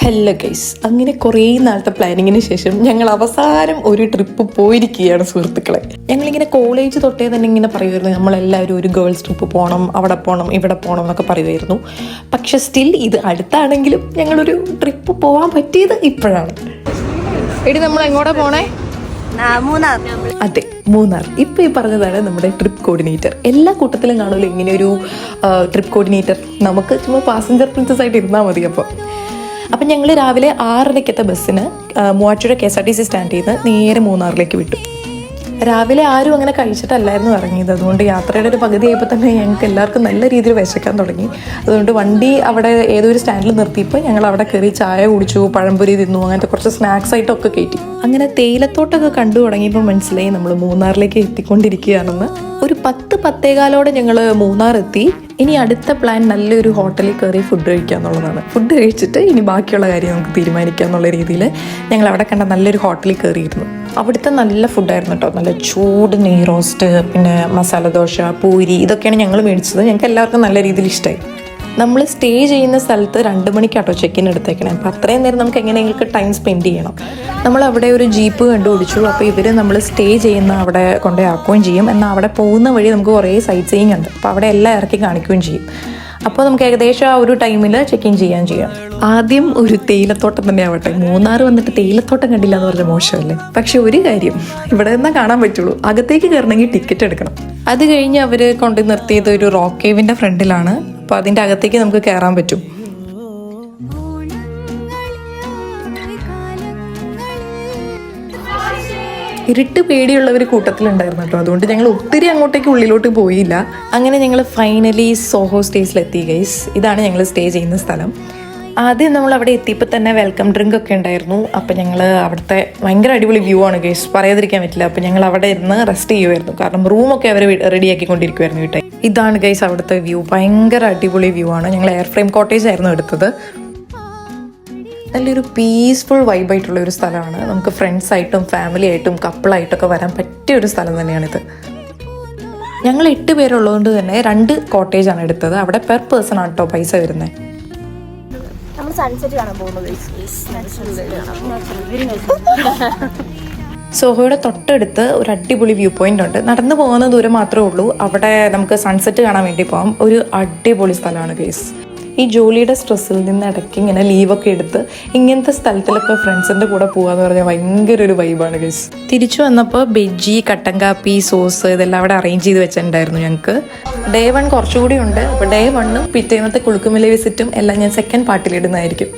Hello guys, അങ്ങനെ കുറേ നാളത്തെ പ്ലാനിങ്ങിന് ശേഷം ഞങ്ങൾ അവസാനം ഒരു ട്രിപ്പ് പോയിരിക്കുകയാണ് സുഹൃത്തുക്കളെ. ഞങ്ങളിങ്ങനെ കോളേജ് തൊട്ടേ തന്നെ ഇങ്ങനെ പറയുമായിരുന്നു നമ്മളെല്ലാവരും ഒരു ഗേൾസ് ട്രിപ്പ് പോകണം, അവിടെ പോകണം, ഇവിടെ പോകണം എന്നൊക്കെ പറയുമായിരുന്നു. പക്ഷെ സ്റ്റിൽ ഇത് അടുത്താണെങ്കിലും ഞങ്ങളൊരു ട്രിപ്പ് പോകാൻ പറ്റിയത് ഇപ്പോഴാണ്. എടി നമ്മൾ എങ്ങോട്ടാ പോണേ? മൂന്നാർ. അതെ, മൂന്നാർ. ഇപ്പം ഈ പറഞ്ഞതാണ് നമ്മുടെ ട്രിപ്പ് കോർഡിനേറ്റർ. എല്ലാ കൂട്ടത്തിലും കാണുമല്ലോ ഇങ്ങനെ ഒരു ട്രിപ്പ് കോർഡിനേറ്റർ. നമുക്ക് ചുമ്മാ പാസഞ്ചർ പ്രിൻസസ് ആയിട്ട് ഇരുന്നാൽ മതി. അപ്പം ഞങ്ങൾ രാവിലെ 6:30 ബസ്സിന് മൂവാറ്റുപുഴ KSRTC സ്റ്റാൻഡിൽ നിന്ന് നേരെ മൂന്നാറിലേക്ക് വിട്ടു. രാവിലെ ആരും അങ്ങനെ കഴിച്ചിട്ടല്ലായിരുന്നു ഇറങ്ങിയത്. അതുകൊണ്ട് യാത്രയുടെ ഒരു പകുതി ആയപ്പോൾ തന്നെ ഞങ്ങൾക്ക് എല്ലാവർക്കും നല്ല രീതിയിൽ വിശക്കാൻ തുടങ്ങി. അതുകൊണ്ട് വണ്ടി അവിടെ ഏതൊരു സ്റ്റാൻഡിൽ നിർത്തിയപ്പോൾ ഞങ്ങൾ അവിടെ കയറി ചായ കുടിച്ചു, പഴംപൊരി തിന്നു, അങ്ങനത്തെ കുറച്ച് സ്നാക്സ് ആയിട്ടൊക്കെ കയറ്റി. അങ്ങനെ തേയിലത്തോട്ടൊക്കെ കണ്ടു തുടങ്ങിയപ്പോൾ മനസ്സിലായി നമ്മൾ മൂന്നാറിലേക്ക് എത്തിക്കൊണ്ടിരിക്കുകയാണെന്ന്. ഒരു 10-10:15 ഞങ്ങൾ മൂന്നാർ എത്തി. ഇനി അടുത്ത പ്ലാൻ നല്ലൊരു ഹോട്ടലിൽ കയറി ഫുഡ് കഴിക്കുക എന്നുള്ളതാണ്. ഫുഡ് കഴിച്ചിട്ട് ഇനി ബാക്കിയുള്ള കാര്യം നമുക്ക് തീരുമാനിക്കുക എന്നുള്ള രീതിയിൽ ഞങ്ങൾ അവിടെ കണ്ട നല്ലൊരു ഹോട്ടലിൽ കയറിയിരുന്നു. അവിടുത്തെ നല്ല ഫുഡായിരുന്നു കേട്ടോ. നല്ല ചൂട് നെയ് റോസ്റ്റ്, പിന്നെ മസാല ദോശ, പൂരി, ഇതൊക്കെയാണ് ഞങ്ങൾ മേടിച്ചത്. ഞങ്ങൾക്ക് എല്ലാവർക്കും നല്ല രീതിയിൽ ഇഷ്ടമായി. നമ്മൾ സ്റ്റേ ചെയ്യുന്ന സ്ഥലത്ത് 2 മണിക്കാട്ടോ ചെക്കിൻ എടുത്തേക്കണേ. അപ്പം അത്രയും നേരം നമുക്ക് എങ്ങനെയെങ്കിലും ടൈം സ്പെൻഡ് ചെയ്യണം. നമ്മൾ അവിടെ ഒരു ജീപ്പ് കണ്ടുപിടിച്ചു. അപ്പോൾ ഇവർ നമ്മൾ സ്റ്റേ ചെയ്യുന്ന അവിടെ കൊണ്ടേ ആക്കുകയും ചെയ്യും. എന്നാൽ അവിടെ പോകുന്ന വഴി നമുക്ക് കുറേ സൈറ്റ് സീയിങ് ഉണ്ട്. അപ്പോൾ അവിടെ എല്ലാം ഇറക്കി കാണിക്കുകയും ചെയ്യും. അപ്പോൾ നമുക്ക് ഏകദേശം ആ ഒരു ടൈമിൽ ചെക്ക് ഇൻ ചെയ്യാം. ആദ്യം ഒരു തേയിലത്തോട്ടം തന്നെ ആവട്ടെ. മൂന്നാർ വന്നിട്ട് തേയിലത്തോട്ടം കണ്ടില്ല എന്ന് പറഞ്ഞ മോശമല്ലേ? പക്ഷെ ഒരു കാര്യം, ഇവിടെ നിന്നാൽ കാണാൻ പറ്റുള്ളൂ. അകത്തേക്ക് കയറണമെങ്കിൽ ടിക്കറ്റ് എടുക്കണം. അത് കഴിഞ്ഞ് അവർ കൊണ്ട് നിർത്തിയത് ഒരു റോക്ക് കേവിൻ്റെ ഫ്രണ്ടിലാണ്. അപ്പോൾ അതിൻ്റെ അകത്തേക്ക് നമുക്ക് കയറാൻ പറ്റും. ഇരുട്ട് പേടിയുള്ളവർ കൂട്ടത്തിലുണ്ടായിരുന്നു കേട്ടോ. അതുകൊണ്ട് ഞങ്ങൾ ഒത്തിരി അങ്ങോട്ടേക്ക് ഉള്ളിലോട്ട് പോയില്ല. അങ്ങനെ ഞങ്ങൾ ഫൈനലി സോഹോ സ്റ്റേസിലെത്തി ഗൈസ്. ഇതാണ് ഞങ്ങൾ സ്റ്റേ ചെയ്യുന്ന സ്ഥലം. ആദ്യം നമ്മൾ അവിടെ എത്തിയപ്പോൾ തന്നെ വെൽക്കം ഡ്രിങ്ക് ഒക്കെ ഉണ്ടായിരുന്നു. അപ്പം ഞങ്ങൾ അവിടുത്തെ ഭയങ്കര അടിപൊളി വ്യൂ ആണ് ഗൈസ്, പറയാതിരിക്കാൻ പറ്റില്ല. അപ്പം ഞങ്ങൾ അവിടെ ഇരുന്ന് റെസ്റ്റ് ചെയ്യുമായിരുന്നു. കാരണം റൂമൊക്കെ അവർ റെഡിയാക്കിക്കൊണ്ടിരിക്കുമായിരുന്നു വീട്ടിൽ. ഇതാണ് ഗൈസ് അവിടുത്തെ വ്യൂ. ഭയങ്കര അടിപൊളി വ്യൂ ആണ്. ഞങ്ങൾ എയർ ഫ്രെയിം കോട്ടേജ് ആയിരുന്നു എടുത്തത്. നല്ലൊരു പീസ്ഫുൾ വൈബായിട്ടുള്ള ഒരു സ്ഥലമാണ്. നമുക്ക് ഫ്രണ്ട്സായിട്ടും ഫാമിലി ആയിട്ടും കപ്പിളായിട്ടൊക്കെ വരാൻ പറ്റിയ ഒരു സ്ഥലം തന്നെയാണിത്. ഞങ്ങൾ 8 പേരുള്ളതുകൊണ്ട് തന്നെ 2 കോട്ടേജാണ് എടുത്തത്. അവിടെ പെർ പേഴ്സൺ ആണ് കേട്ടോ പൈസ വരുന്നത്. സോഹോയുടെ തൊട്ടടുത്ത് ഒരു അടിപൊളി വ്യൂ പോയിന്റ് ഉണ്ട്. നടന്നു പോകുന്ന ദൂരം മാത്രമേ ഉള്ളൂ. അവിടെ നമുക്ക് സൺസെറ്റ് കാണാൻ വേണ്ടി പോകാം. ഒരു അടിപൊളി സ്ഥലമാണ് ഗൈസ്. ഈ ജോലിയുടെ സ്ട്രെസ്സിൽ നിന്ന് ഇടയ്ക്ക് ഇങ്ങനെ ലീവൊക്കെ എടുത്ത് ഇങ്ങനത്തെ സ്ഥലത്തിലൊക്കെ ഫ്രണ്ട്സിൻ്റെ കൂടെ പോകാന്ന് പറഞ്ഞാൽ ഭയങ്കര ഒരു വൈബാണ് ഗൈസ്. തിരിച്ചു വന്നപ്പോൾ ബെജ്ജി, കട്ടൻ കാപ്പി, സോസ് ഇതെല്ലാം അവിടെ അറേഞ്ച് ചെയ്ത് വെച്ചിട്ടുണ്ടായിരുന്നു ഞങ്ങൾക്ക്. Day 1 കുറച്ചുകൂടി ഉണ്ട്. അപ്പോൾ Day 1 പിറ്റേന്നത്തെ കുളുക്കുമല വിസിറ്റും എല്ലാം ഞാൻ സെക്കൻഡ് പാർട്ടിലിടുന്നതായിരിക്കും.